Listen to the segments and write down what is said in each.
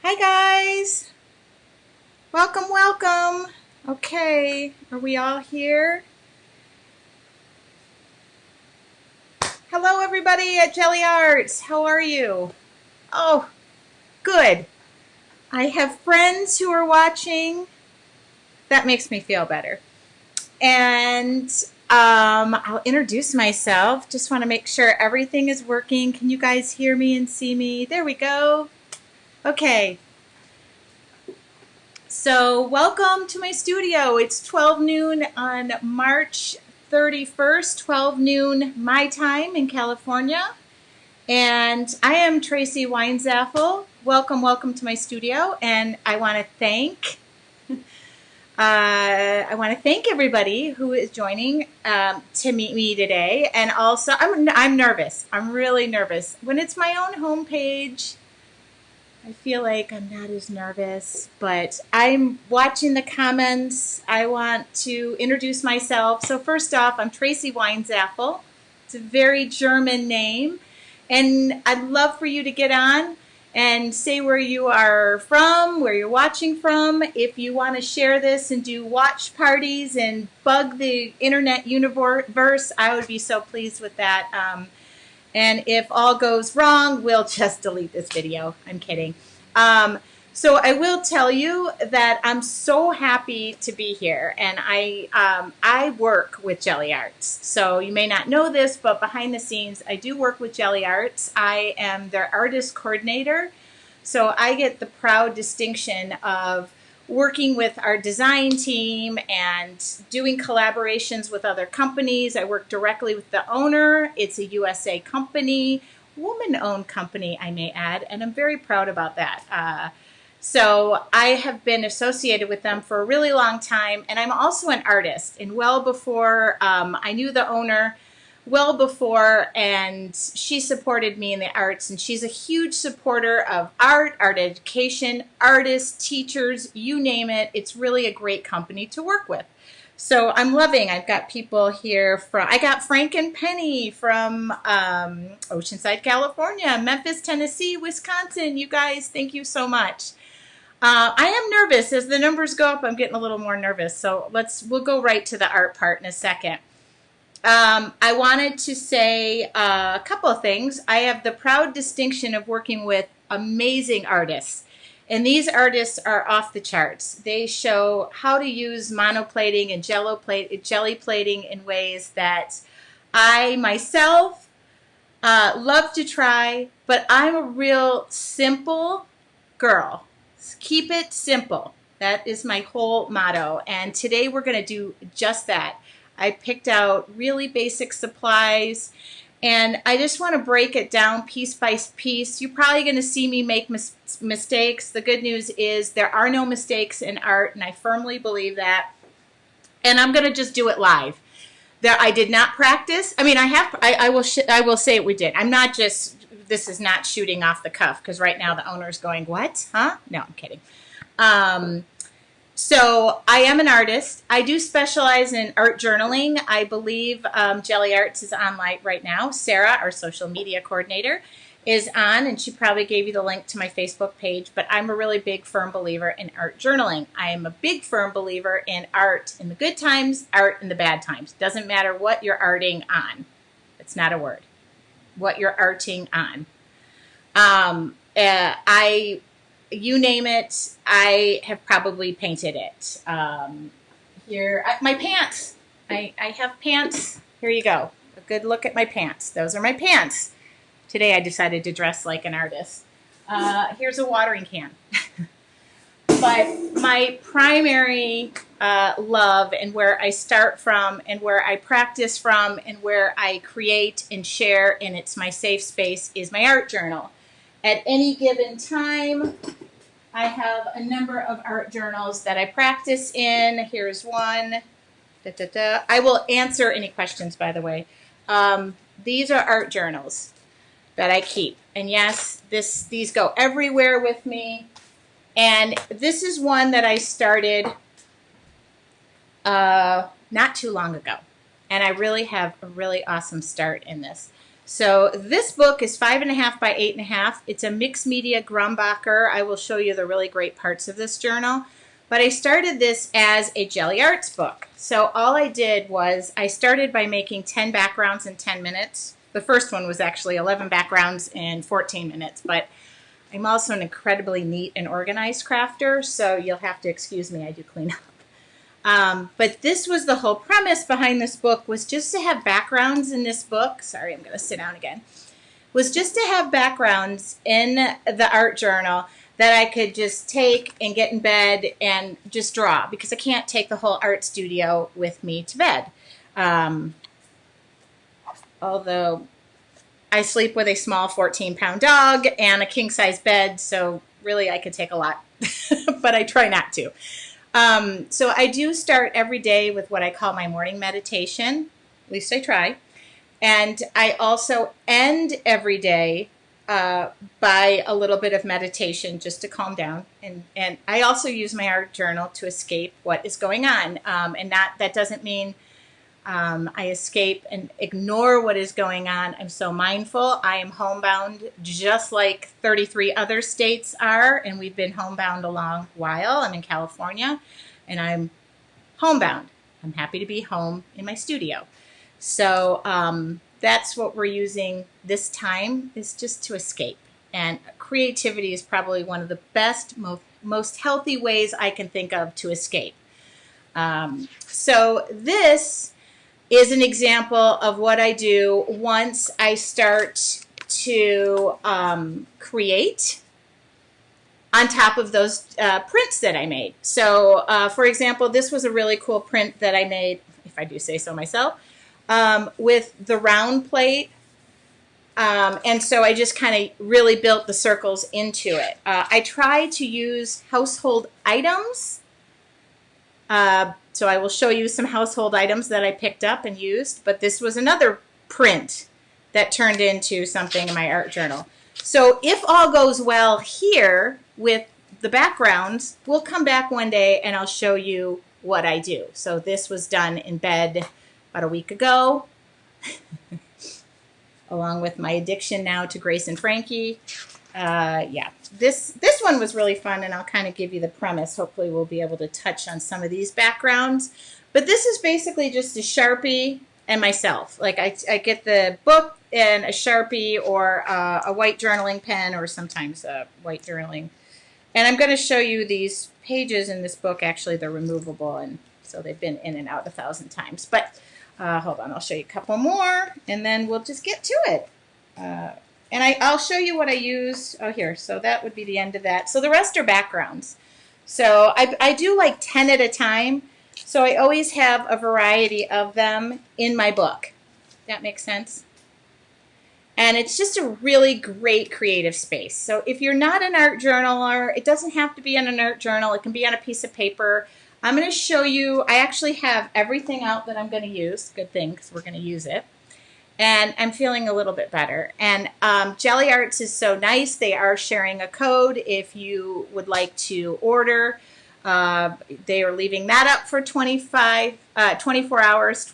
Hi guys, welcome, welcome. Okay, are we all here? Hello everybody at Gelli Arts, how are you? Oh, good. I have friends who are watching. That makes me feel better. And I'll introduce myself. Just want to make sure everything is working. Can you guys hear me and see me? There we go. Okay. So welcome to my studio. It's 12 noon on March 31st, 12 noon my time in California. And I am Tracy Weinzapfel. Welcome, welcome to my studio. And I want to thank everybody who is joining to meet me today. And also, I'm nervous. I'm really nervous. When it's my own homepage, I feel like I'm not as nervous, but I'm watching the comments. I want to introduce myself. So first off, I'm Tracy Weinzapfel. It's a very German name. And I'd love for you to get on and say where you are from, where you're watching from. If you want to share this and do watch parties and bug the internet universe, I would be so pleased with that. And if all goes wrong, we'll just delete this video. I'm kidding. So I will tell you that I'm so happy to be here. And I work with Gelli Arts. So you may not know this, but behind the scenes, I do work with Gelli Arts. I am their artist coordinator. So I get the proud distinction of working with our design team and doing collaborations with other companies. I work directly with the owner. It's a USA company, woman-owned company, I may add, and I'm very proud about that. So I have been associated with them for a really long time, and I'm also an artist. And well before I knew the owner, and she supported me in the arts, and she's a huge supporter of art education, artists, teachers, you name it. It's really a great company to work with. So I'm loving, I've got people here I got Frank and Penny from Oceanside, California, Memphis, Tennessee, Wisconsin. You guys, thank you so much. I am nervous. As the numbers go up, I'm getting a little more nervous. So we'll go right to the art part in a second. I wanted to say a couple of things. I have the proud distinction of working with amazing artists. And these artists are off the charts. They show how to use monoplating and jelly plating in ways that I myself love to try, but I'm a real simple girl. Keep it simple. That is my whole motto. And today we're going to do just that. I picked out really basic supplies, and I just want to break it down piece by piece. You're probably going to see me make mistakes. The good news is there are no mistakes in art, and I firmly believe that. And I'm going to just do it live. I did not practice. I mean, I will say we did. This is not shooting off the cuff, because right now the owner's going, what? Huh? No, I'm kidding. So I am an artist. I do specialize in art journaling. I believe Gelli Arts is on right now. Sarah, our social media coordinator, is on, and she probably gave you the link to my Facebook page. But I'm a really big, firm believer in art journaling. I am a big, firm believer in art in the good times, art in the bad times. Doesn't matter what you're arting on. It's not a word. What you're arting on. You name it, I have probably painted it. Here, my pants. I have pants. Here you go. A good look at my pants. Those are my pants. Today I decided to dress like an artist. Here's a watering can. But my primary love, and where I start from, and where I practice from, and where I create and share, and it's my safe space, is my art journal. At any given time, I have a number of art journals that I practice in. Here's one. I will answer any questions, by the way. These are art journals that I keep. And yes, these go everywhere with me. And this is one that I started not too long ago. And I really have a really awesome start in this. So this book is 5.5 by 8.5. It's a mixed media Grumbacher. I will show you the really great parts of this journal. But I started this as a Gelli Arts book. So all I did was I started by making 10 backgrounds in 10 minutes. The first one was actually 11 backgrounds in 14 minutes. But I'm also an incredibly neat and organized crafter, so you'll have to excuse me, I do clean up. But this was the whole premise behind this book, was just to have backgrounds in this book. Sorry, I'm going to sit down again. Was just to have backgrounds in the art journal that I could just take and get in bed and just draw, because I can't take the whole art studio with me to bed. Although I sleep with a small 14-pound dog and a king-size bed, so really I could take a lot, but I try not to. So I do start every day with what I call my morning meditation. At least I try. And I also end every day by a little bit of meditation just to calm down. And I also use my art journal to escape what is going on. And that doesn't mean I escape and ignore what is going on. I'm so mindful. I am homebound just like 33 other states are, and we've been homebound a long while. I'm in California, and I'm homebound. I'm happy to be home in my studio. So that's what we're using this time, is just to escape. And creativity is probably one of the best, most healthy ways I can think of to escape. So this is an example of what I do once I start to create on top of those prints that I made. So, for example, this was a really cool print that I made, if I do say so myself, with the round plate. And so I just kind of really built the circles into it. I try to use household items. So I will show you some household items that I picked up and used, but this was another print that turned into something in my art journal. So if all goes well here with the backgrounds, we'll come back one day and I'll show you what I do. So this was done in bed about a week ago, along with my addiction now to Grace and Frankie. Yeah, this one was really fun, and I'll kind of give you the premise. Hopefully we'll be able to touch on some of these backgrounds. But this is basically just a Sharpie and myself. Like I get the book and a Sharpie or a white journaling pen, or sometimes a white journaling. And I'm going to show you these pages in this book. Actually, they're removable, and so they've been in and out 1,000 times. But hold on, I'll show you a couple more, and then we'll just get to it. And I'll show you what I use. Oh, here. So that would be the end of that. So the rest are backgrounds. So I do like 10 at a time. So I always have a variety of them in my book. That makes sense? And it's just a really great creative space. So if you're not an art journaler, it doesn't have to be in an art journal. It can be on a piece of paper. I'm going to show you. I actually have everything out that I'm going to use. Good thing, because we're going to use it. And I'm feeling a little bit better. And Gelli Arts is so nice. They are sharing a code if you would like to order. They are leaving that up for 24 hours,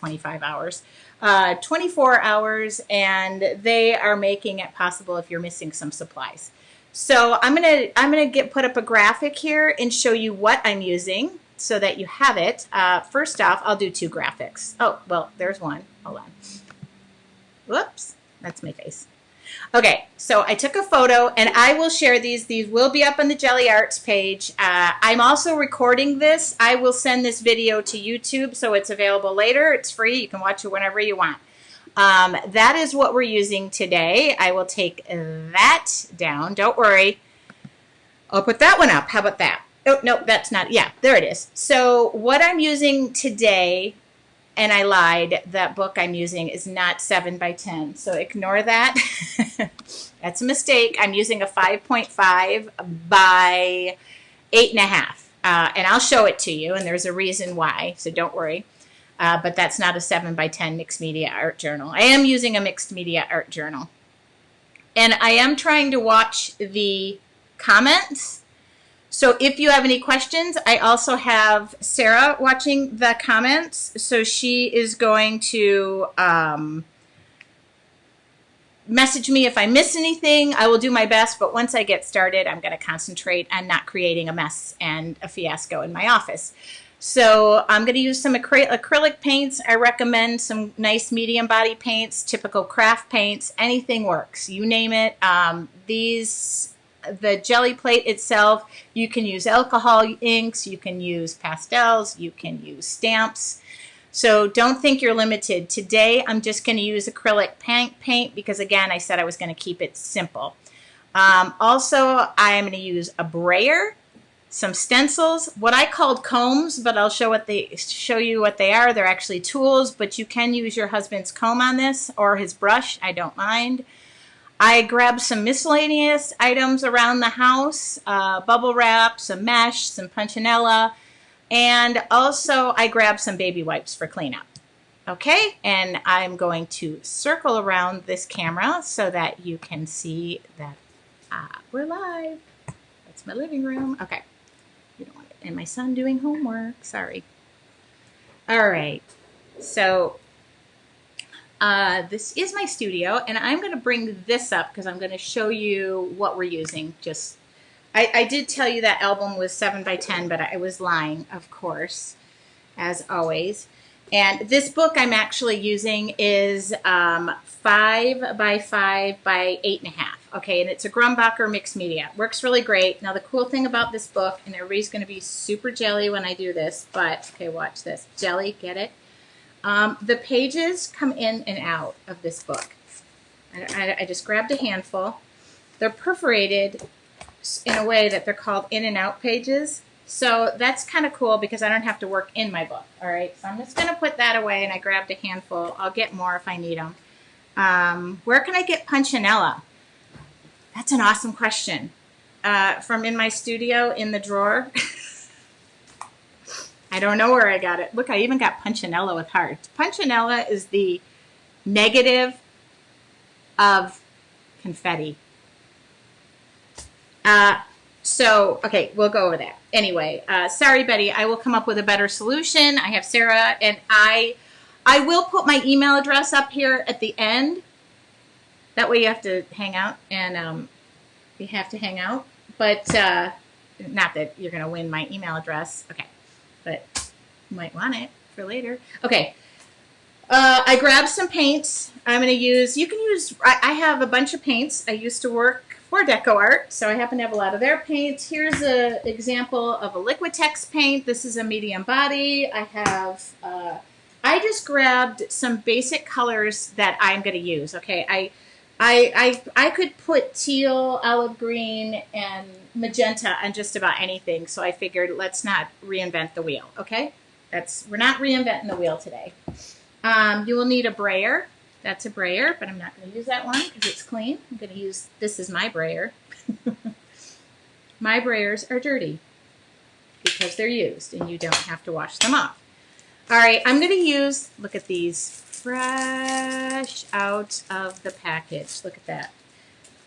and they are making it possible if you're missing some supplies. So I'm gonna put up a graphic here and show you what I'm using so that you have it. First off, I'll do two graphics. Oh, well, there's one. Hold on. Whoops, that's my face. Okay, so I took a photo, and I will share these. These will be up on the Gelli Arts page. I'm also recording this. I will send this video to YouTube, so it's available later. It's free. You can watch it whenever you want. That is what we're using today. I will take that down. Don't worry. I'll put that one up. How about that? Oh, no, that's not. Yeah, there it is. So what I'm using today, and I lied, that book I'm using is not 7 by 10. So ignore that. That's a mistake. I'm using a 5.5 by 8.5. And I'll show it to you, and there's a reason why, so don't worry. But that's not a 7 by 10 mixed media art journal. I am using a mixed media art journal. And I am trying to watch the comments. So if you have any questions, I also have Sarah watching the comments. So she is going to Message me if I miss anything. I will do my best, but once I get started, I'm going to concentrate on not creating a mess and a fiasco in my office. So I'm going to use some acrylic paints. I recommend some nice medium body paints, typical craft paints. Anything works. You name it. The jelly plate itself, you can use alcohol inks, you can use pastels, you can use stamps. So don't think you're limited. Today, I'm just going to use acrylic paint because, again, I said I was going to keep it simple. Also, I am going to use a brayer, some stencils, what I called combs, but I'll show you what they are. They're actually tools, but you can use your husband's comb on this or his brush. I don't mind. I grabbed some miscellaneous items around the house, bubble wrap, some mesh, some punchinella, and also I grabbed some baby wipes for cleanup. Okay, and I'm going to circle around this camera so that you can see that we're live. That's my living room. Okay, you don't want it. And my son doing homework, sorry. All right, so this is my studio, and I'm going to bring this up because I'm going to show you what we're using. I did tell you that album was 7 by 10, but I was lying, of course, as always. And this book I'm actually using is 5 by 5 by 8.5. Okay, and it's a Grumbacher mixed media. Works really great. Now, the cool thing about this book, and everybody's going to be super jelly when I do this, but, okay, watch this. Jelly, get it? The pages come in and out of this book. I just grabbed a handful. They're perforated in a way that they're called in and out pages. So that's kind of cool because I don't have to work in my book. All right, so I'm just going to put that away, and I grabbed a handful. I'll get more if I need them. Where can I get punchinella? That's an awesome question. From in my studio in the drawer. I don't know where I got it. Look, I even got punchinella with hearts. Punchinella is the negative of confetti. So, okay, we'll go over that. Anyway, sorry, Betty, I will come up with a better solution. I have Sarah, and I will put my email address up here at the end. That way you have to hang out, and you have to hang out. But not that you're going to win my email address. Okay, but you might want it for later. Okay, I grabbed some paints. I'm going to use, you can use, I have a bunch of paints. I used to work for Deco Art, so I happen to have a lot of their paints. Here's an example of a Liquitex paint. This is a medium body. I have, I just grabbed some basic colors that I'm going to use. Okay, I could put teal, olive green, and magenta on just about anything, so I figured let's not reinvent the wheel, okay? We're not reinventing the wheel today. You will need a brayer. That's a brayer, but I'm not going to use that one because it's clean. I'm going to use, this is my brayer. My brayers are dirty because they're used and you don't have to wash them off. All right, I'm going to use, look at these, fresh out of the package. Look at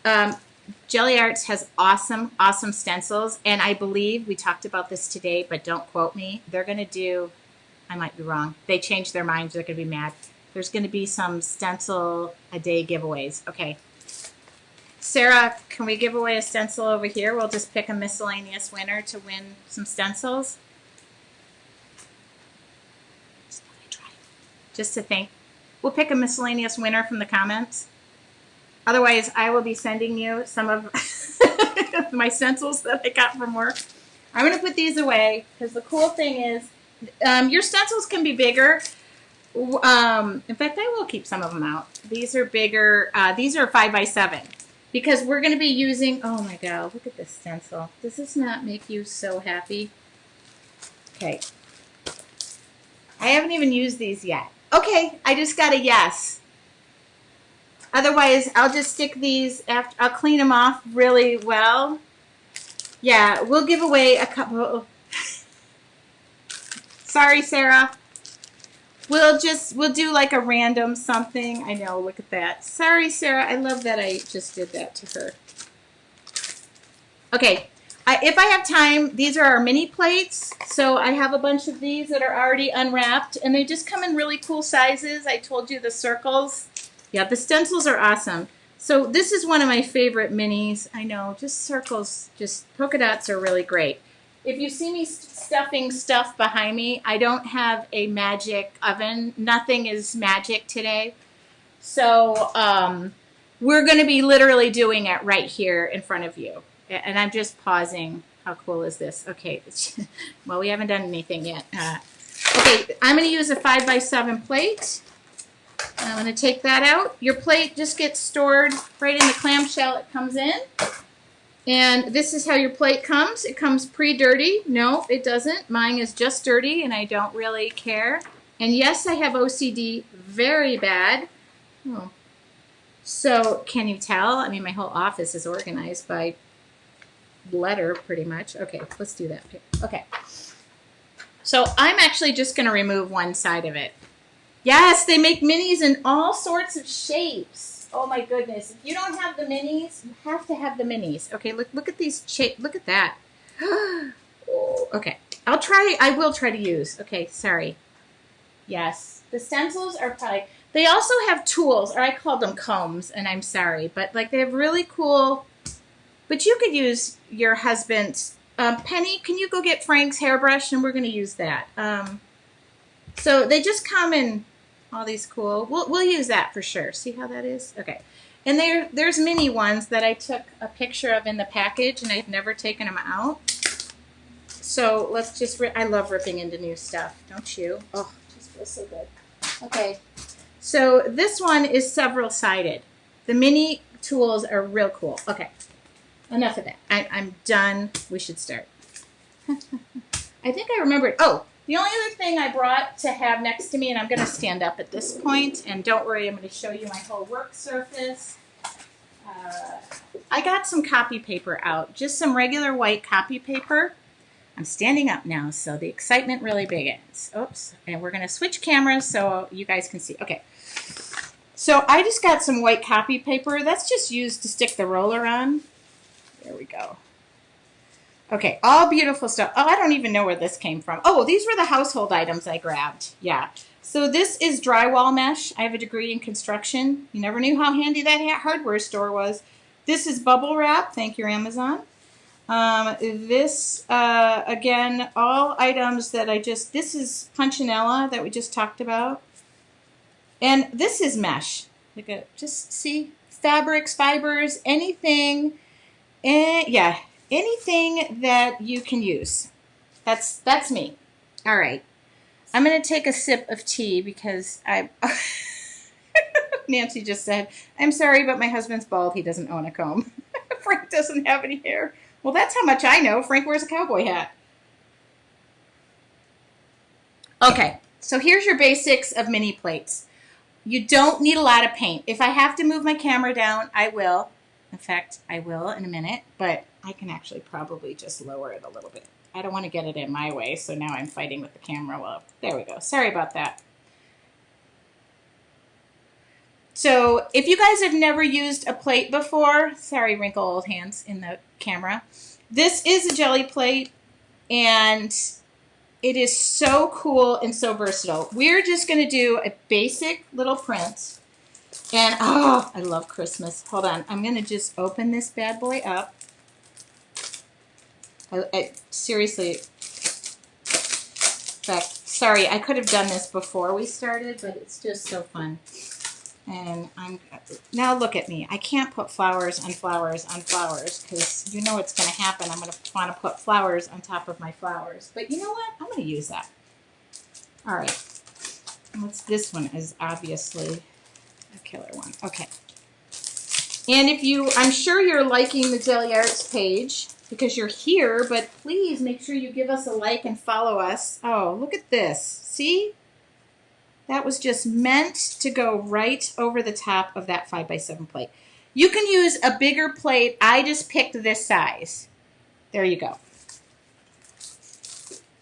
that. Gelli Arts has awesome, awesome stencils, and I believe, we talked about this today, but don't quote me, they're going to do, I might be wrong, they changed their minds, they're going to be mad. There's going to be some stencil a day giveaways. Okay. Sarah, can we give away a stencil over here? We'll just pick a miscellaneous winner to win some stencils. Just to think. We'll pick a miscellaneous winner from the comments. Otherwise, I will be sending you some of my stencils that I got from work. I'm going to put these away because the cool thing is your stencils can be bigger. In fact, I will keep some of them out. These are bigger. These are 5 by 7 because we're going to be using, oh my God, look at this stencil. Does this not make you so happy? Okay. I haven't even used these yet. Okay, I just got a yes. Otherwise, I'll just stick these after, I'll clean them off really well. Yeah, we'll give away a couple. Sorry, Sarah. We'll do like a random something. I know, look at that. Sorry, Sarah. I love that I just did that to her. Okay, if I have time, these are our mini plates. So I have a bunch of these that are already unwrapped, and they just come in really cool sizes. I told you the circles. Yeah, the stencils are awesome. So this is one of my favorite minis. I know, just circles, just polka dots are really great. If you see me stuffing stuff behind me, I don't have a magic oven. Nothing is magic today. So we're going to be literally doing it right here in front of you. And I'm just pausing. How cool is this? Okay. Well, we haven't done anything yet. Okay, I'm going to use a 5x7 plate. I'm going to take that out. Your plate just gets stored right in the clamshell it comes in. And this is how your plate comes. It comes pre-dirty. No, it doesn't. Mine is just dirty, and I don't really care. And yes, I have OCD very bad. Oh. So can you tell? I mean, my whole office is organized by letter pretty much. Okay, let's do that. Okay. So I'm actually just going to remove one side of it. Yes, they make minis in all sorts of shapes. Oh my goodness. If you don't have the minis, you have to have the minis. Okay, look at these shapes. Look at that. Oh, okay. I will try to use. Okay, sorry. Yes. The stencils are probably, they also have tools, or I call them combs, and I'm sorry, but like they have really cool, but you could use your husband's. Penny, can you go get Frank's hairbrush, and we're going to use that. So they just come in all these cool, we'll use that for sure. See how that is? Okay. And there's mini ones that I took a picture of in the package, and I've never taken them out. So let's just, I love ripping into new stuff, don't you? Oh, it just feels so good. Okay. So this one is several-sided. The mini tools are real cool. Okay. Enough of that. I'm done. We should start. I think I remembered. Oh, the only other thing I brought to have next to me, and I'm going to stand up at this point, and don't worry, I'm going to show you my whole work surface. I got some copy paper out, just some regular white copy paper. I'm standing up now, so the excitement really begins. Oops, and we're going to switch cameras so you guys can see. Okay, so I just got some white copy paper. That's just used to stick the roller on. There we go. Okay, all beautiful stuff. Oh, I don't even know where this came from. Oh, these were the household items I grabbed. Yeah. So this is drywall mesh. I have a degree in construction. You never knew how handy that hardware store was. This is bubble wrap. Thank you, Amazon. This, again, all items that this is punchinella that we just talked about. And this is mesh. Look at, just see, fabrics, fibers, anything. Yeah. Anything that you can use. That's me. All right. I'm going to take a sip of tea because Nancy just said, I'm sorry, but my husband's bald. He doesn't own a comb. Frank doesn't have any hair. Well, that's how much I know. Frank wears a cowboy hat. Okay. So here's your basics of mini plates. You don't need a lot of paint. If I have to move my camera down, I will. In fact, I will in a minute, but I can actually probably just lower it a little bit. I don't want to get it in my way, so now I'm fighting with the camera. Well, there we go. Sorry about that. So if you guys have never used a plate before, sorry, wrinkle old hands in the camera. This is a jelly plate, and it is so cool and so versatile. We're just going to do a basic little print. And, oh, I love Christmas. Hold on. I'm going to just open this bad boy up. Seriously. In fact, sorry, I could have done this before we started, but it's just so fun. And now look at me. I can't put flowers on flowers on flowers because you know what's going to happen. I'm going to want to put flowers on top of my flowers. But you know what? I'm going to use that. All right. This one is obviously a killer one. Okay. And I'm sure you're liking the Gelli Arts page because you're here, but please make sure you give us a like and follow us. Oh, look at this. See? That was just meant to go right over the top of that 5x7 plate. You can use a bigger plate. I just picked this size. There you go.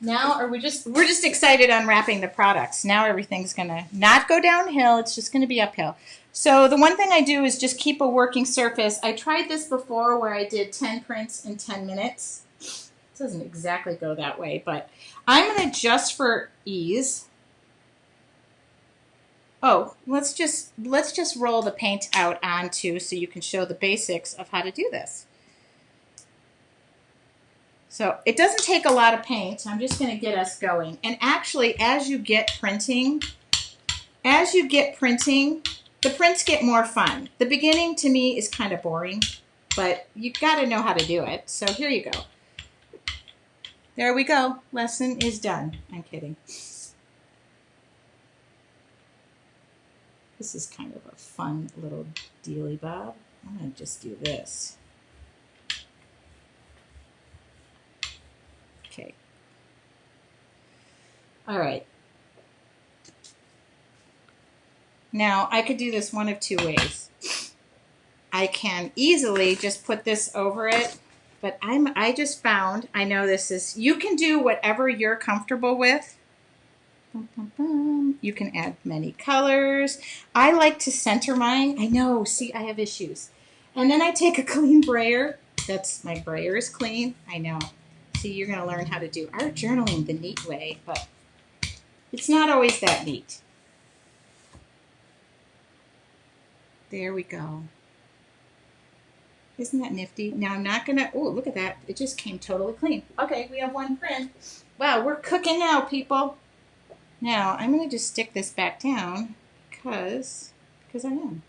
Now, we're just excited unwrapping the products. Now everything's going to not go downhill. It's just going to be uphill. So the one thing I do is just keep a working surface. I tried this before where I did 10 prints in 10 minutes. It doesn't exactly go that way, but I'm going to, just for ease, Oh, let's just roll the paint out onto so you can show the basics of how to do this. So it doesn't take a lot of paint. I'm just going to get us going. And actually, as you get printing, the prints get more fun. The beginning to me is kind of boring, but you got to know how to do it. So here you go. There we go. Lesson is done. I'm kidding. This is kind of a fun little dealy bob. I'm going to just do this. Okay. All right. Now, I could do this one of two ways. I can easily just put this over it, but I just found, I know this is, you can do whatever you're comfortable with. You can add many colors. I like to center mine. I know, see, I have issues. And then I take a clean brayer. My brayer is clean. I know. See, you're going to learn how to do art journaling the neat way, but it's not always that neat. There we go. Isn't that nifty? Now I'm not going to, oh, look at that. It just came totally clean. Okay, we have one print. Wow, we're cooking now, people. Now, I'm going to just stick this back down because I am.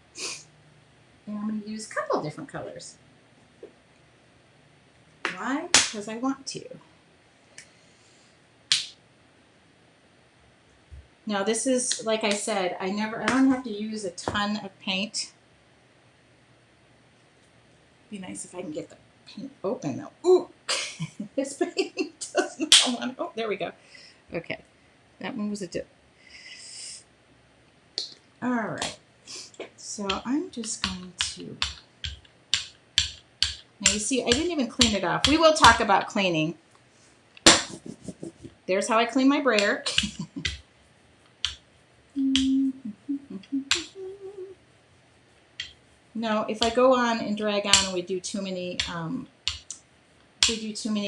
And I'm going to use a couple different colors. Why? Because I want to. Now, this is, like I said, I don't have to use a ton of paint. It'd be nice if I can get the paint open, though. Ooh! This paint doesn't come on. Oh, there we go. Okay. That one was a dip. All right. So I'm just going to... Now you see, I didn't even clean it off. We will talk about cleaning. There's how I clean my brayer. No, if I go on and drag on and we do too many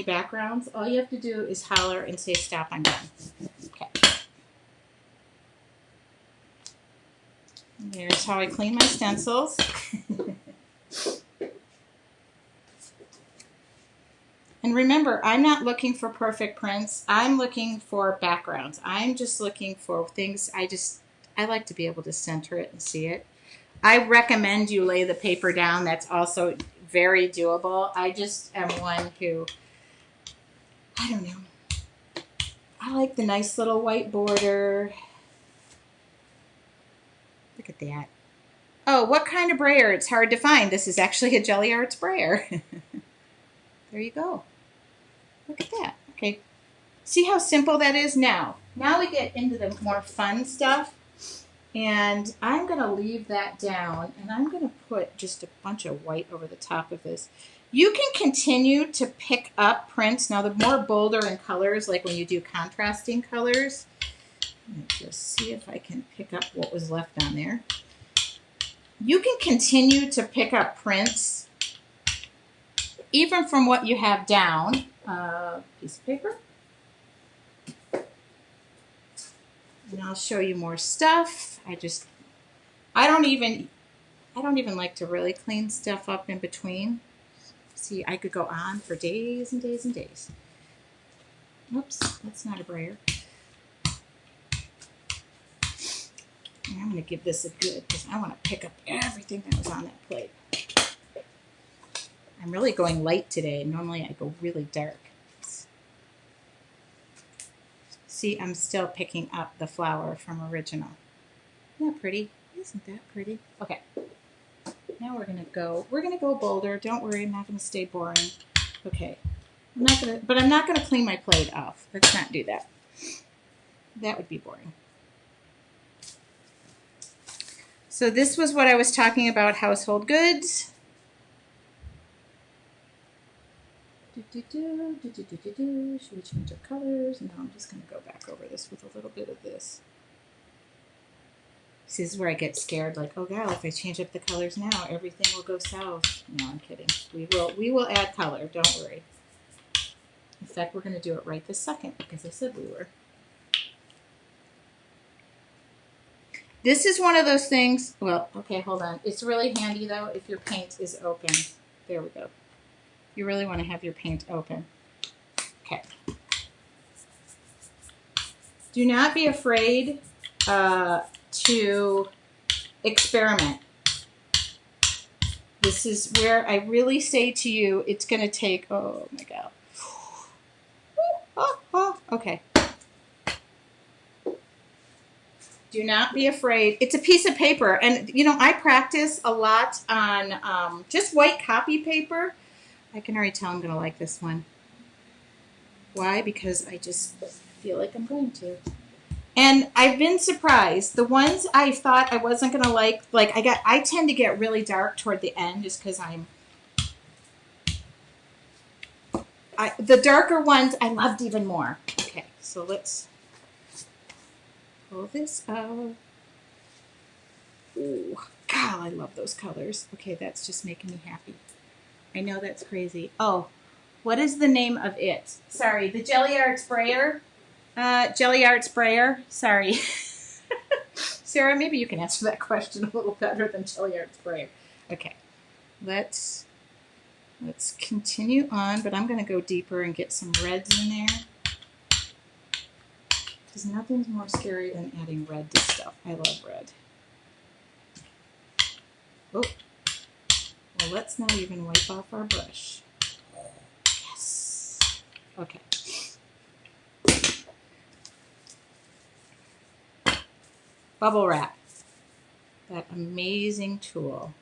backgrounds, all you have to do is holler and say, stop, I'm done. Okay. There's how I clean my stencils. And remember, I'm not looking for perfect prints. I'm looking for backgrounds. I'm just looking for things. I like to be able to center it and see it. I recommend you lay the paper down. That's also very doable. I just am one who, I don't know. I like the nice little white border. Look at that. Oh, what kind of brayer? It's hard to find. This is actually a Gelli Arts brayer. There you go. Look at that. Okay. See how simple that is now? Now we get into the more fun stuff. And I'm going to leave that down. And I'm going to put just a bunch of white over the top of this. You can continue to pick up prints. Now, the more bolder in colors, like when you do contrasting colors. Let me just see if I can pick up what was left on there. You can continue to pick up prints, even from what you have down. Piece of paper. And I'll show you more stuff. I don't even like to really clean stuff up in between. See, I could go on for days and days and days. Oops, that's not a brayer. And I'm going to give this a good, because I want to pick up everything that was on that plate. I'm really going light today. Normally I go really dark. See, I'm still picking up the flower from original. Isn't that pretty? Isn't that pretty? Okay. Now we're gonna go bolder. Don't worry, I'm not gonna stay boring. Okay. But I'm not gonna clean my plate off. Let's not do that. That would be boring. So this was what I was talking about, household goods. Should we change our colors? No, I'm just going to go back over this with a little bit of this. This is where I get scared, like, oh God, if I change up the colors now, everything will go south. No, I'm kidding. We will add color, don't worry. In fact, we're going to do it right this second, because I said we were. This is one of those things, well, okay, hold on. It's really handy though if your paint is open. There we go. You really want to have your paint open. Okay. Do not be afraid to experiment. This is where I really say to you, it's going to take, oh my God. Okay. Do not be afraid. It's a piece of paper. And, you know, I practice a lot on just white copy paper. I can already tell I'm going to like this one. Why? Because I just feel like I'm going to. And I've been surprised. The ones I thought I wasn't going to like I tend to get really dark toward the end just because the darker ones I loved even more. Okay, so let's pull this out. Ooh, God, I love those colors. Okay, that's just making me happy. I know that's crazy. Oh, what is the name of it? Sorry, the Gelli Arts sprayer. Gelli Arts sprayer. Sorry. Sarah, maybe you can answer that question a little better than Gelli Arts sprayer. Okay, let's continue on, but I'm going to go deeper and get some reds in there. Because nothing's more scary than adding red to stuff. I love red. Oh, well, let's not even wipe off our brush. Yes. Okay. Bubble wrap. That amazing tool.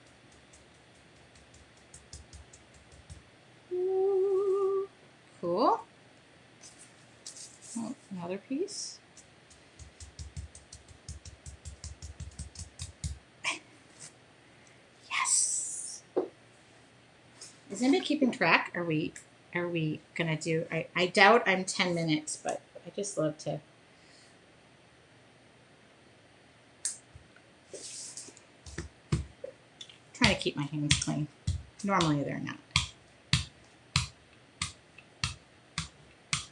Ooh, cool. Oh, another piece. Yes. Is anybody keeping track? Are we gonna do? I doubt I'm 10 minutes, but I just love to. Trying to keep my hands clean. Normally they're not.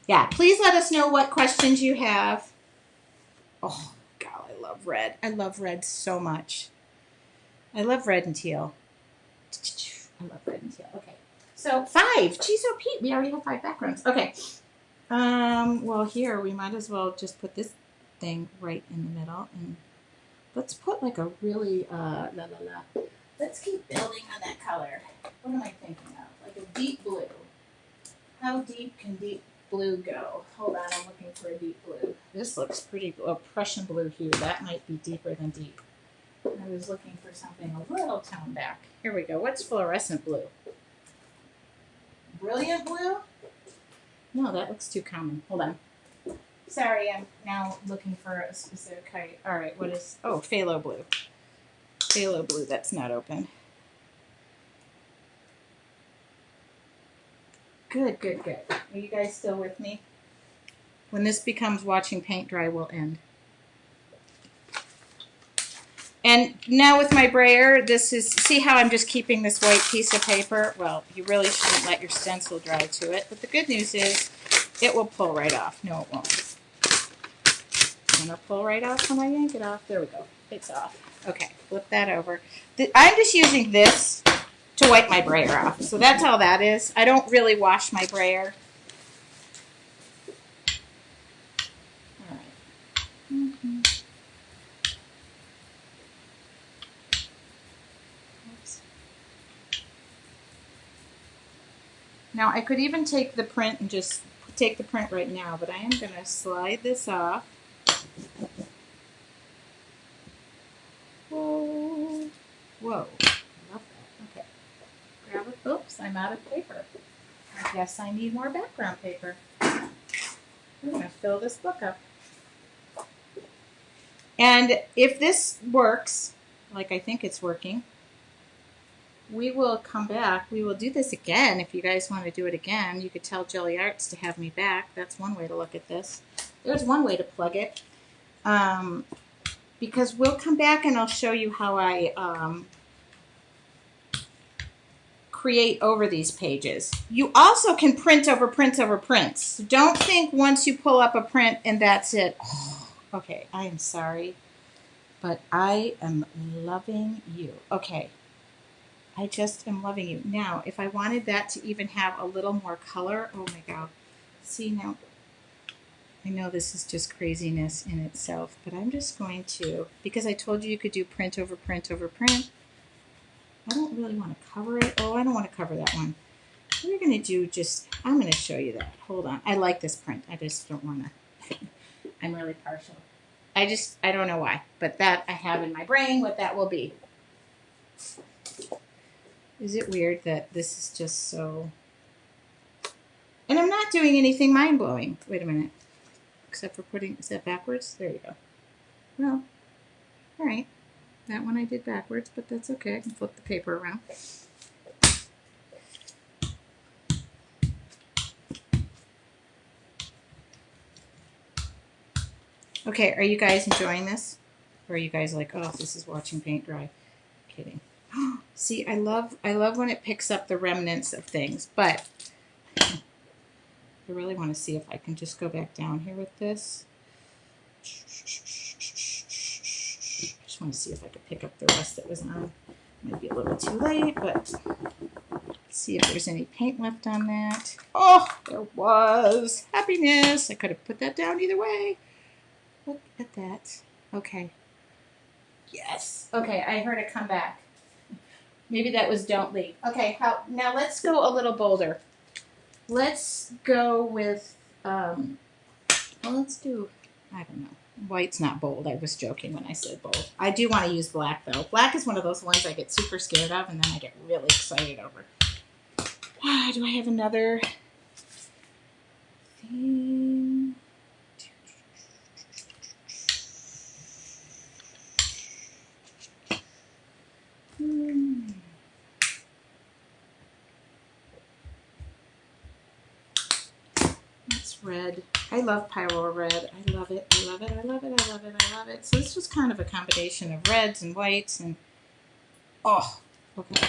Yeah, please let us know what questions you have. Oh, God, I love red. I love red so much. I love red and teal. I love red and teal. Okay, so 5. Geez, oh Pete, we already have 5 backgrounds. Okay. Well, here we might as well just put this thing right in the middle, and let's put like a really Let's keep building on that color. What am I thinking of? Like a deep blue. How deep can deep blue go? Hold on, I'm looking for a deep blue. This looks pretty, Prussian blue hue. That might be deeper than deep. I was looking for something a little toned back. Here we go. What's fluorescent blue? Brilliant blue? No, that looks too common. Hold on. Sorry, I'm now looking for a specific height. All right, what is, oh, phthalo blue. Phthalo blue, that's not open. Good, good, good. Are you guys still with me? When this becomes watching paint dry, we'll end. And now with my brayer, this is, see how I'm just keeping this white piece of paper? Well, you really shouldn't let your stencil dry to it, but the good news is it will pull right off. No, it won't. I'm gonna pull right off when I yank it off. There we go, it's off. Okay, flip that over. I'm just using this to wipe my brayer off. So that's all that is. I don't really wash my brayer. All right. Oops. Now I could even take the print and just take the print right now, but I am going to slide this off. Whoa. Whoa. I love that. Okay. Grab it. Oops, I'm out of paper. I guess I need more background paper. I'm going to fill this book up. And if this works, like I think it's working, we will come back. We will do this again. If you guys want to do it again, you could tell Gelli Arts to have me back. That's one way to look at this. There's one way to plug it. Because we'll come back and I'll show you how I create over these pages. You also can print over prints over prints. So don't think once you pull up a print and that's it. Oh, okay, I am sorry. but I am loving you. Okay. I just am loving you. Now, if I wanted that to even have a little more color, oh my God. See now, I know this is just craziness in itself, but I'm just going to, because I told you you could do print over print over print. I don't really want to cover it. Oh, I don't want to cover that one. We're going to do just, I'm going to show you that. Hold on. I like this print. I just don't want to, I'm really partial. I don't know why, but that I have in my brain what that will be. Is it weird that this is just so, and I'm not doing anything mind-blowing. Wait a minute. Except for putting, is that backwards? There you go. Well, all right. That one I did backwards, but that's okay. I can flip the paper around. Okay, are you guys enjoying this? Or are you guys like, oh, this is watching paint dry? Kidding. See, I love when it picks up the remnants of things, but I really want to see if I can just go back down here with this. I just want to see if I could pick up the rest that was on. Might be a little too late, but let's see if there's any paint left on that. Oh, there was. Happiness. I could have put that down either way. Look at that. Okay. Yes. Okay, I heard it come back. Maybe that was don't leave. Okay, now let's go a little bolder. Let's go with, well, let's do, I don't know. White's not bold. I was joking when I said bold. I do want to use black, though. Black is one of those ones I get super scared of, and then I get really excited over. Do I have another theme? That's red. I love Pyro red. I love it. I love it. I love it. I love it. I love it. So this was kind of a combination of reds and whites and oh, okay.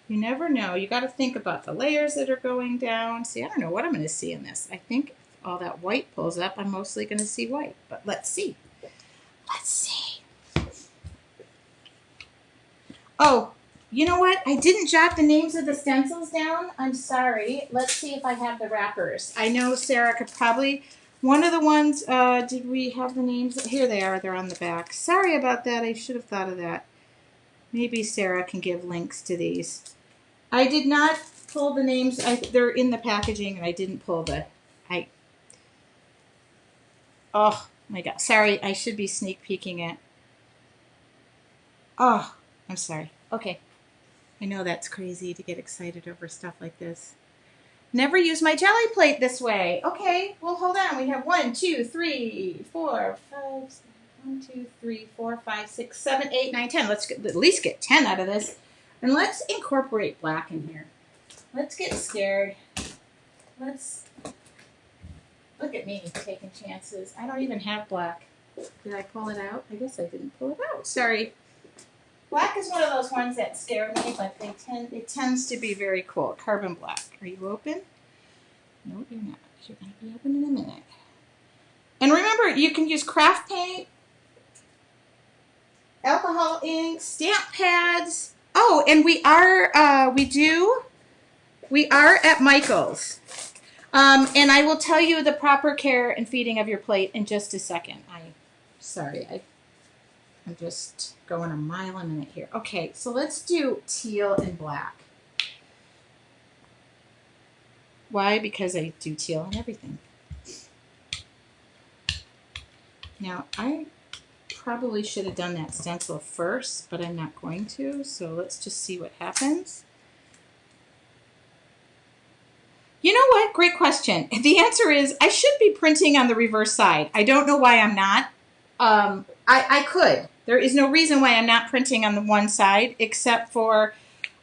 You never know. You got to think about the layers that are going down. See, I don't know what I'm going to see in this. I think if all that white pulls up, I'm mostly going to see white. But let's see. Let's see. Oh, you know what? I didn't jot the names of the stencils down. I'm sorry. Let's see if I have the wrappers. I know Sarah could probably, one of the ones, did we have the names? Here they are. They're on the back. Sorry about that. I should have thought of that. Maybe Sarah can give links to these. I did not pull the names. They're in the packaging, and I didn't pull the, oh my God. Sorry. I should be sneak peeking it. Oh, I'm sorry. Okay. I know that's crazy to get excited over stuff like this. Never use my jelly plate this way. Okay, well, hold on. We have 1, 2, 3, 4, 5, 1, 2, 3, 4, 5, 6, 7, 8, 9, 10. Let's at least get 10 out of this. And let's incorporate black in here. Let's get scared. Let's look at me taking chances. I don't even have black. Did I pull it out? I guess I didn't pull it out. Sorry. Black is one of those ones that scare me, but it tends to be very cool. Carbon black. Are you open? No, you're not. You're going to be open in a minute. And remember, you can use craft paint, alcohol ink, stamp pads. Oh, and we are at Michael's. And I will tell you the proper care and feeding of your plate in just a second. I'm just going a mile a minute here. Okay, so let's do teal and black. Why? Because I do teal and everything. Now, I probably should have done that stencil first, but I'm not going to, so let's just see what happens. You know what? Great question. The answer is I should be printing on the reverse side. I don't know why I'm not. I could. There is no reason why I'm not printing on the one side, except for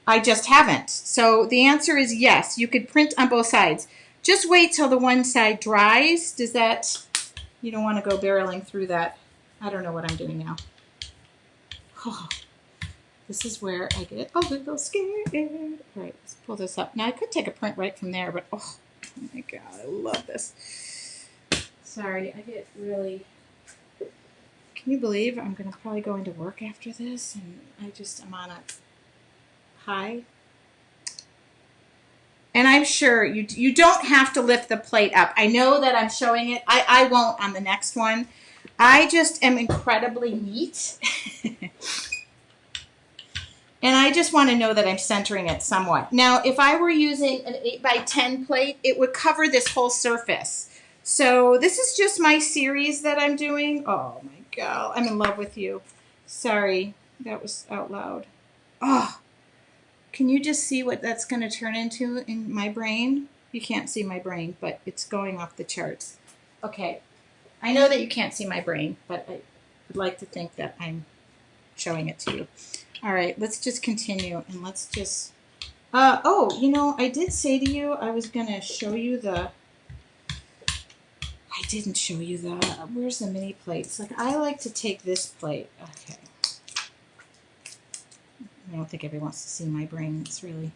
I just haven't. So the answer is yes, you could print on both sides. Just wait till the one side dries. Does that, you don't want to go barreling through that. I don't know what I'm doing now. Oh, this is where I get a little scared. All right, let's pull this up. Now I could take a print right from there, but oh my God, I love this. Sorry, I get really... Can you believe I'm going to probably go into work after this? And I'm on a high. And I'm sure you don't have to lift the plate up. I know that I'm showing it. I won't on the next one. I just am incredibly neat. And I just want to know that I'm centering it somewhat. Now, if I were using an 8x10 plate, it would cover this whole surface. So this is just my series that I'm doing. Oh my God, I'm in love with you. Sorry, that was out loud. Oh, can you just see what that's going to turn into in my brain? You can't see my brain, but it's going off the charts. Okay, I know that you can't see my brain, but I would like to think that I'm showing it to you. All right, let's just continue and let's just, oh, you know, I did say to you I was going to show you I didn't show you where's the mini plates? Like, I like to take this plate. Okay. I don't think everyone wants to see my brain. It's really,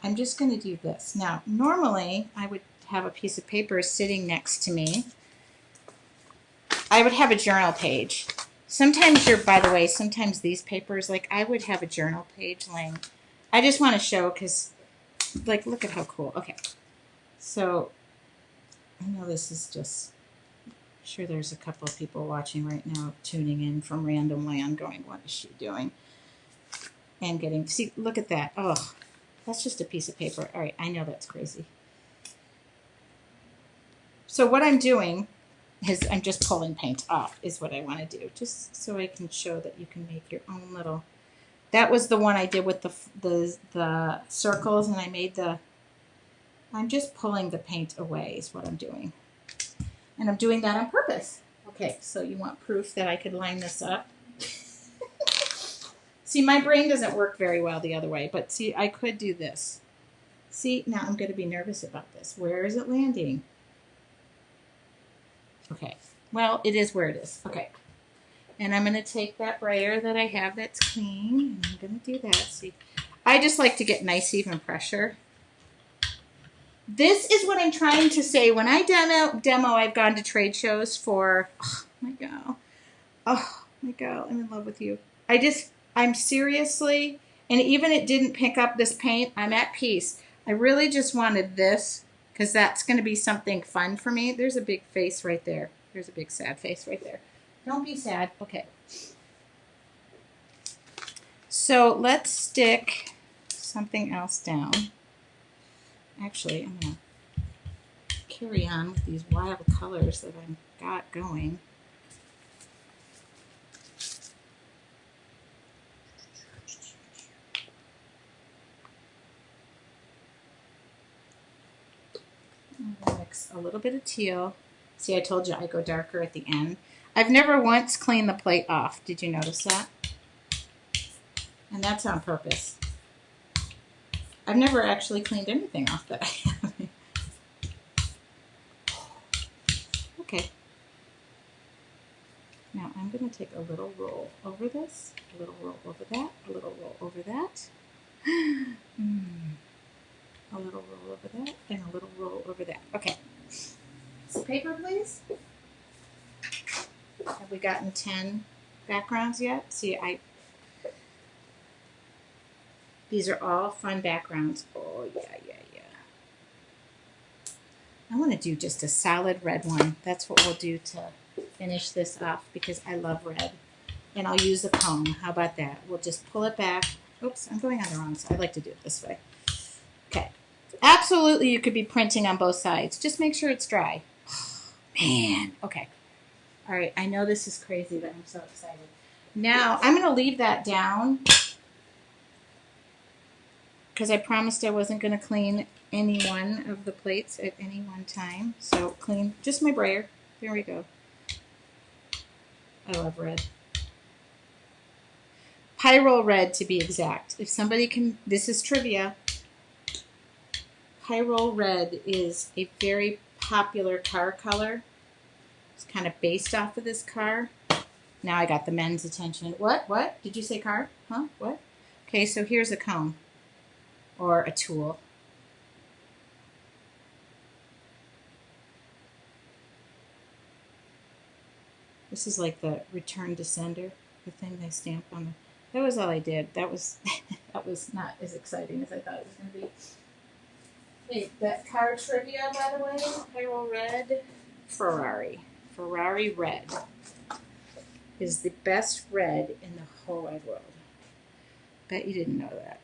I'm just going to do this. Now, normally I would have a piece of paper sitting next to me. I would have a journal page. Sometimes by the way, sometimes these papers, like I would have a journal page laying. I just want to show because, like, look at how cool. Okay. So, I know this is just, I'm sure there's a couple of people watching right now tuning in from random land going, what is she doing? And getting, see, look at that. Oh, that's just a piece of paper. All right, I know that's crazy. So what I'm doing is I'm just pulling paint off is what I want to do, just so I can show that you can make your own little. That was the one I did with the circles, and I made I'm just pulling the paint away is what I'm doing. And I'm doing that on purpose. Okay, so you want proof that I could line this up? See, my brain doesn't work very well the other way, but see, I could do this. See, now I'm going to be nervous about this. Where is it landing? Okay, well, it is where it is. Okay, and I'm going to take that brayer that I have that's clean, and I'm going to do that. See, I just like to get nice even pressure. This is what I'm trying to say. When I demo, I've gone to trade shows for, oh my God, I'm in love with you. I'm seriously, and even it didn't pick up this paint, I'm at peace. I really just wanted this because that's going to be something fun for me. There's a big face right there. There's a big sad face right there. Don't be sad. Okay. So let's stick something else down. Actually, I'm going to carry on with these wild colors that I've got going. Mix a little bit of teal. See, I told you I go darker at the end. I've never once cleaned the plate off. Did you notice that? And that's on purpose. I've never actually cleaned anything off that I have. Okay. Now I'm going to take a little roll over this, a little roll over that, a little roll over that. A little roll over that, and a little roll over that. Okay. Some paper, please. Have we gotten 10 backgrounds yet? See, these are all fun backgrounds. Oh, yeah. I want to do just a solid red one. That's what we'll do to finish this off because I love red. And I'll use a comb. How about that? We'll just pull it back. Oops, I'm going on the wrong side. I like to do it this way. Okay. Absolutely, you could be printing on both sides. Just make sure it's dry. Oh, man. Okay. All right. I know this is crazy, but I'm so excited. Now, I'm going to leave that down because I promised I wasn't going to clean any one of the plates at any one time. So clean just my brayer. There we go. I love red. Pyrrole red to be exact. If somebody can, this is trivia. Pyrrole red is a very popular car color. It's kind of based off of this car. Now I got the men's attention. What? Did you say car? Huh? What? Okay, so here's a comb or a tool. This is like the return to sender, the thing they stamp on the. That was all I did. That was that was not as exciting as I thought it was going to be. Hey, that car trivia, by the way, Pyro Red, Ferrari. Ferrari red is the best red in the whole wide world. Bet you didn't know that.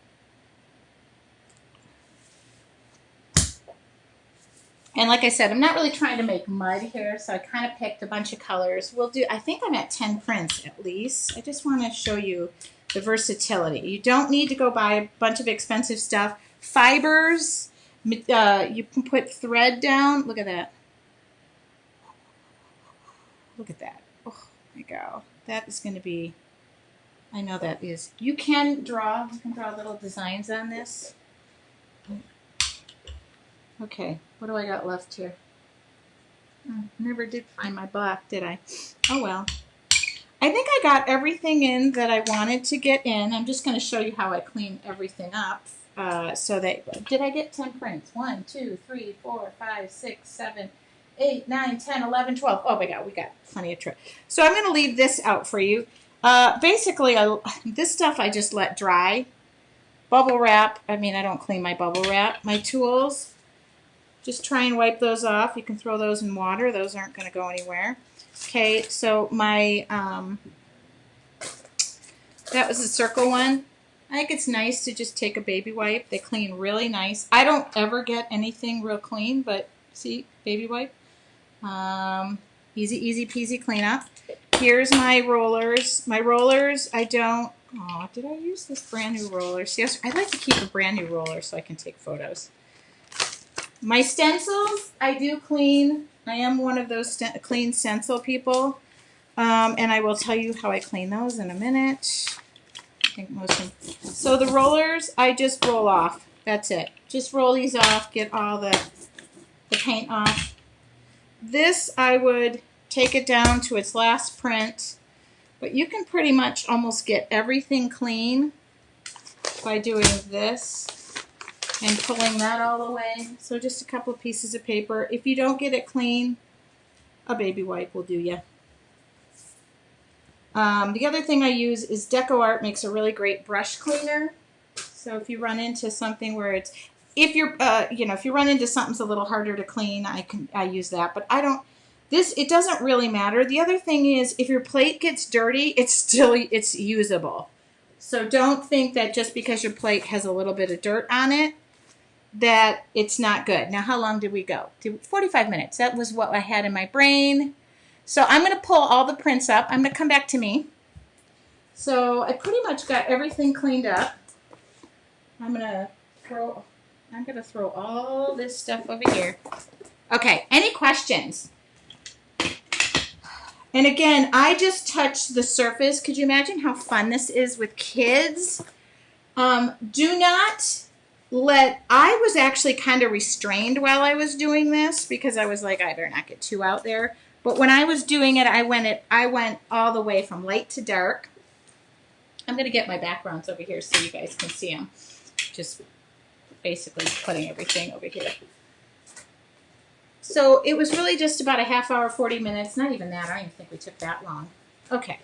And like I said, I'm not really trying to make mud here, so I kind of picked a bunch of colors. We'll do, I think I'm at 10 prints at least. I just want to show you the versatility. You don't need to go buy a bunch of expensive stuff. Fibers, you can put thread down. Look at that. Look at that. Oh my God. That is going to be, I know that is. You can draw little designs on this. Okay, what do I got left here? Never did find my black, did I? Oh well. I think I got everything in that I wanted to get in. I'm just going to show you how I clean everything up. So that, did I get 10 prints? 1, 2, 3, 4, 5, 6, 7, 8, 9, 10, 11, 12. Oh my God, we got plenty of trip. So I'm going to leave this out for you. Basically, this stuff I just let dry. Bubble wrap. I mean, I don't clean my bubble wrap. My tools. Just try and wipe those off. You can throw those in water. Those aren't going to go anywhere. Okay, so my, that was a circle one. I think it's nice to just take a baby wipe. They clean really nice. I don't ever get anything real clean, but see, baby wipe. Easy, easy peasy cleanup. Here's my rollers. My rollers, I don't, oh, did I use this brand new roller? See, I like to keep a brand new roller so I can take photos. My stencils, I do clean. I am one of those clean stencil people. And I will tell you how I clean those in a minute. I think most of them. So the rollers, I just roll off. That's it. Just roll these off, get all the paint off. This, I would take it down to its last print. But you can pretty much almost get everything clean by doing this. And pulling that all away. So just a couple of pieces of paper. If you don't get it clean, a baby wipe will do you. The other thing I use is Deco Art makes a really great brush cleaner. So if you run into something where it's, if you're, if you run into something's a little harder to clean, I use that. But I don't. It doesn't really matter. The other thing is, if your plate gets dirty, it's usable. So don't think that just because your plate has a little bit of dirt on it, that it's not good. Now, how long did we go? 45 minutes. That was what I had in my brain. So I'm going to pull all the prints up. I'm going to come back to me. So I pretty much got everything cleaned up. I'm going to throw all this stuff over here. Okay, any questions? And again, I just touched the surface. Could you imagine how fun this is with kids? Do not I was actually kind of restrained while I was doing this because I was like, I better not get too out there. But when I was doing it, I went all the way from light to dark. I'm going to get my backgrounds over here so you guys can see them. Just basically putting everything over here. So it was really just about a half hour, 40 minutes. Not even that. I don't even think we took that long. Okay.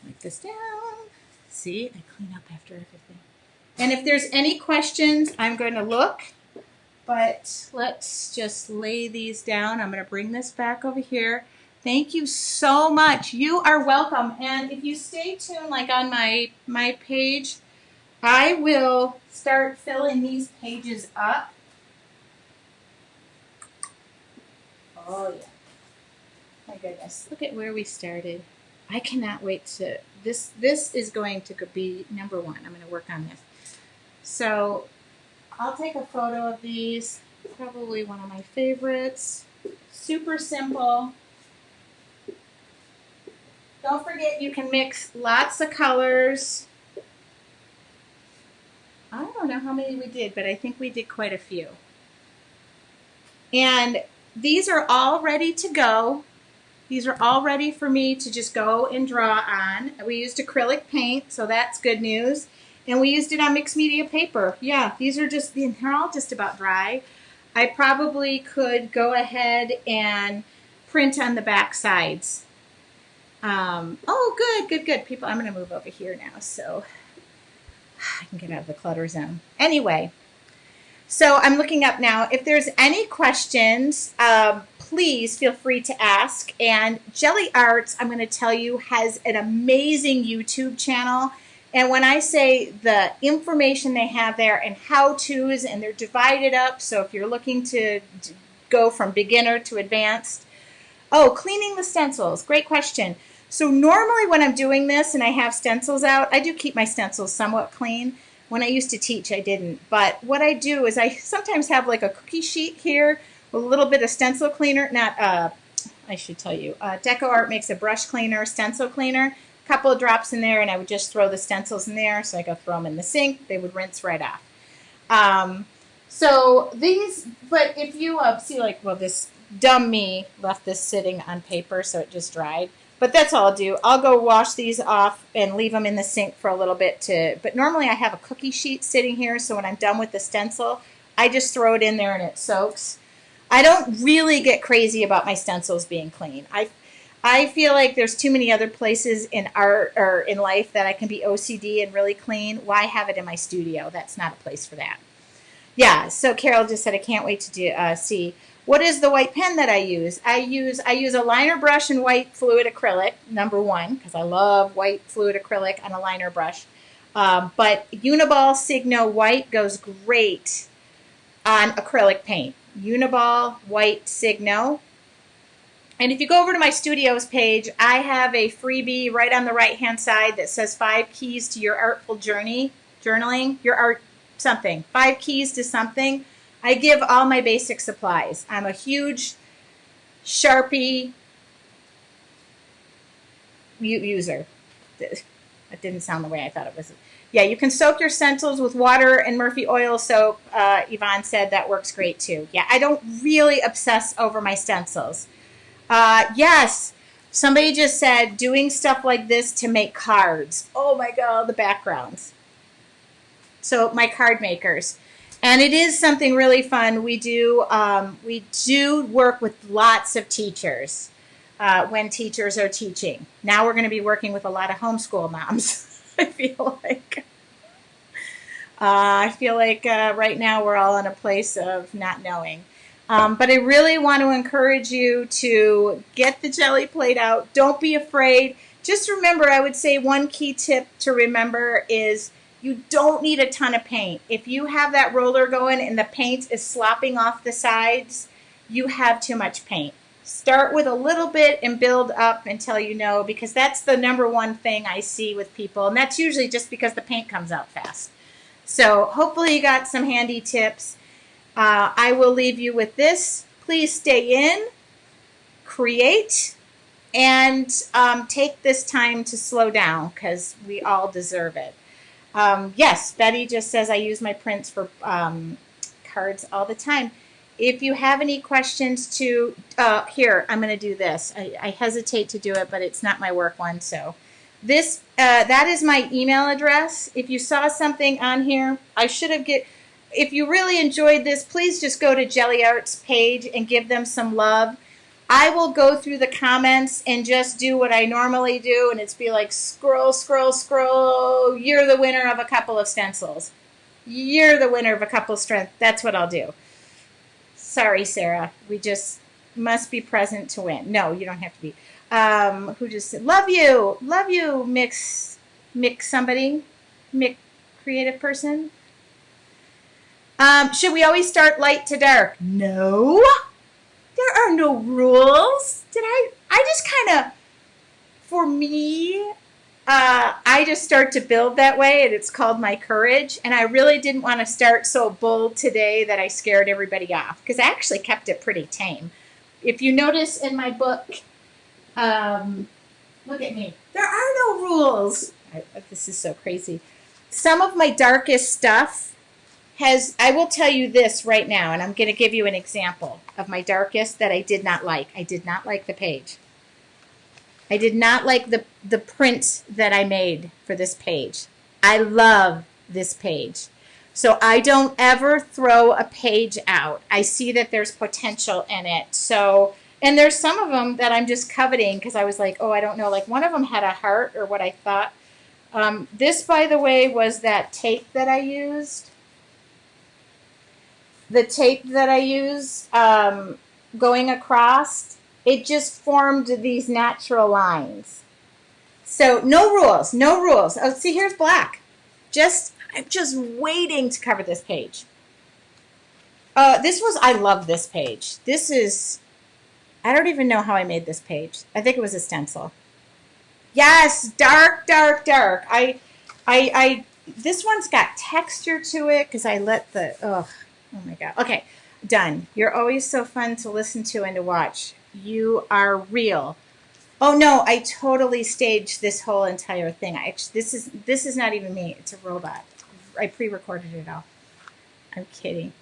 Wipe this down. See, I clean up after everything. And if there's any questions, I'm going to look. But let's just lay these down. I'm going to bring this back over here. Thank you so much. You are welcome. And if you stay tuned, like on my page, I will start filling these pages up. Oh, yeah. My goodness. Look at where we started. I cannot wait to, this is going to be number one. I'm going to work on this. So I'll take a photo of these. Probably one of my favorites. Super simple. Don't forget you can mix lots of colors. I don't know how many we did, but I think we did quite a few. And these are all ready to go. These are all ready for me to just go and draw on. We used acrylic paint, so that's good news. And we used it on mixed media paper. Yeah, they're all just about dry. I probably could go ahead and print on the back sides. Oh, good, good, good. People, I'm going to move over here now so I can get out of the clutter zone. Anyway, so I'm looking up now. If there's any questions, please feel free to ask. And Gelli Arts, I'm going to tell you, has an amazing YouTube channel. And when I say the information they have there and how-tos, and they're divided up, so if you're looking to go from beginner to advanced. Oh, cleaning the stencils. Great question. So normally when I'm doing this and I have stencils out, I do keep my stencils somewhat clean. When I used to teach, I didn't. But what I do is I sometimes have like a cookie sheet here with a little bit of stencil cleaner. I should tell you, Deco Art makes a brush cleaner, stencil cleaner. A couple of drops in there, and I would just throw the stencils in there. So I go throw them in the sink. They would rinse right off. So these, but if you see like, well, this dumb me left this sitting on paper, so it just dried. But that's all I'll do. I'll go wash these off and leave them in the sink for a little bit but normally I have a cookie sheet sitting here, so when I'm done with the stencil, I just throw it in there and it soaks. I don't really get crazy about my stencils being clean. I feel like there's too many other places in art or in life that I can be OCD and really clean. Why have it in my studio? That's not a place for that. Yeah, so Carol just said, I can't wait to see. What is the white pen that I use? I use a liner brush and white fluid acrylic, number one, because I love white fluid acrylic on a liner brush. But Uniball Signo White goes great on acrylic paint. Uniball White Signo. And if you go over to my studios page, I have a freebie right on the right-hand side that says 5 keys to your artful journey, journaling, your art something, 5 keys to something. I give all my basic supplies. I'm a huge Sharpie user. That didn't sound the way I thought it was. Yeah, you can soak your stencils with water and Murphy oil soap. Yvonne said that works great too. Yeah, I don't really obsess over my stencils. Yes, somebody just said doing stuff like this to make cards. Oh my God, the backgrounds. So my card makers. And it is something really fun. We do work with lots of teachers when teachers are teaching. Now we're going to be working with a lot of homeschool moms. I feel like right now we're all in a place of not knowing. But I really want to encourage you to get the Gelli plate out. Don't be afraid. Just remember, I would say one key tip to remember is you don't need a ton of paint. If you have that roller going and the paint is slopping off the sides, you have too much paint. Start with a little bit and build up until you know, because that's the number one thing I see with people, and that's usually just because the paint comes out fast. So hopefully you got some handy tips. I will leave you with this. Please stay in, create, and take this time to slow down because we all deserve it. Yes, Betty just says I use my prints for cards all the time. If you have any questions here, I'm going to do this. I hesitate to do it, but it's not my work one. So this that is my email address. If you saw something on here, I should have if you really enjoyed this, please just go to Gelli Arts page and give them some love. I will go through the comments and just do what I normally do, and it's be like, scroll, scroll, scroll. You're the winner of a couple of stencils. You're the winner of a couple of strength. That's what I'll do. Sorry, Sarah. We just must be present to win. No, you don't have to be. Who just said, love you, mix somebody, mix creative person. Should we always start light to dark? No. There are no rules. I just kind of, for me, I just start to build that way, and it's called my courage. And I really didn't want to start so bold today that I scared everybody off, because I actually kept it pretty tame. If you notice in my book, look at me. There are no rules. This is so crazy. Some of my darkest stuff I will tell you this right now, and I'm going to give you an example of my darkest that I did not like. I did not like the page. I did not like the print that I made for this page. I love this page. So I don't ever throw a page out. I see that there's potential in it. So And there's some of them that I'm just coveting because I was like, oh, I don't know. Like one of them had a heart or what I thought. This, by the way, was that tape that I used. The tape that I used going across, it just formed these natural lines. So no rules, no rules. Oh, see, here's black. I'm just waiting to cover this page. I love this page. I don't even know how I made this page. I think it was a stencil. Yes, dark, dark, dark. This one's got texture to it because I let oh my God. Okay, done. You're always so fun to listen to and to watch. You are real. Oh no, I totally staged this whole entire thing. This is not even me. It's a robot. I pre-recorded it all. I'm kidding.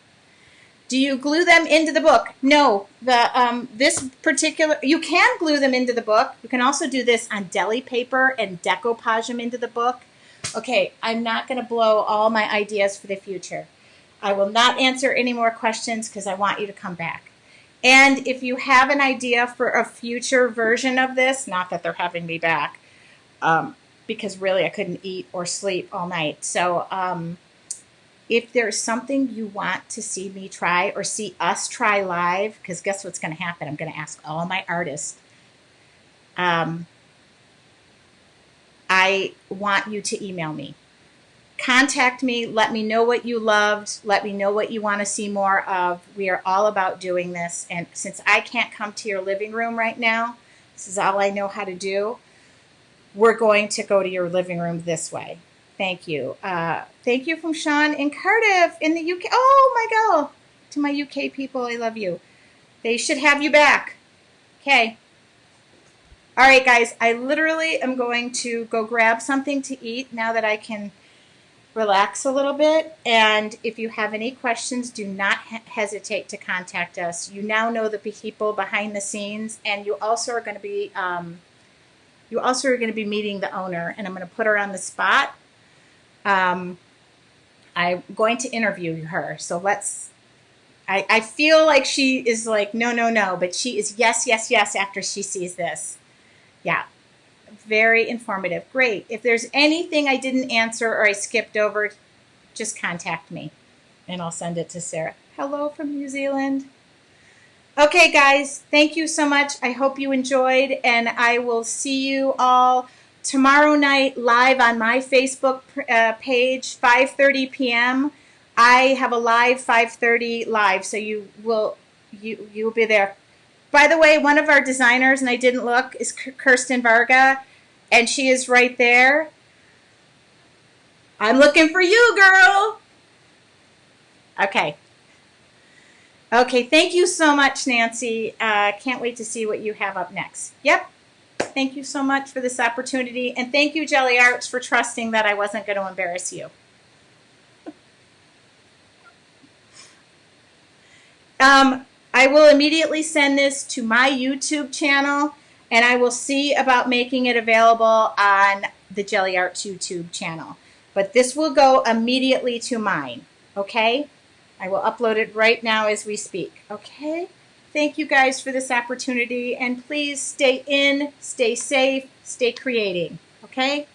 Do you glue them into the book? No. You can glue them into the book. You can also do this on deli paper and decoupage them into the book. Okay, I'm not going to blow all my ideas for the future. I will not answer any more questions because I want you to come back. And if you have an idea for a future version of this, not that they're having me back, because really I couldn't eat or sleep all night. So if there's something you want to see me try or see us try live, because guess what's going to happen? I'm going to ask all my artists. I want you to email me. Contact me. Let me know what you loved. Let me know what you want to see more of. We are all about doing this. And since I can't come to your living room right now, this is all I know how to do, we're going to go to your living room this way. Thank you. Thank you from Sean in Cardiff in the UK. Oh, my God. To my UK people, I love you. They should have you back. Okay. All right, guys. I literally am going to go grab something to eat now that I can relax a little bit. And if you have any questions, do not hesitate to contact us. You now know the people behind the scenes, and you also are going to be meeting the owner, and I'm going to put her on the spot. I'm going to interview her. So I feel like she is like, no, but she is yes after she sees this. Yeah. Very informative. Great. If there's anything I didn't answer or I skipped over, just contact me and I'll send it to Sarah. Hello from New Zealand. Okay, guys. Thank you so much. I hope you enjoyed, and I will see you all tomorrow night live on my Facebook page, 5:30 p.m. I have a live 5:30 live, so you'll be there. By the way, one of our designers, and I didn't look, is Kirsten Varga, and she is right there. I'm looking for you, girl. Okay. Okay, thank you so much, Nancy. Can't wait to see what you have up next. Yep. Thank you so much for this opportunity. And thank you, Gelli Arts, for trusting that I wasn't going to embarrass you. I will immediately send this to my YouTube channel, and I will see about making it available on the Gelli Arts YouTube channel. But this will go immediately to mine, okay? I will upload it right now as we speak, okay? Thank you guys for this opportunity, and please stay in, stay safe, stay creating, okay?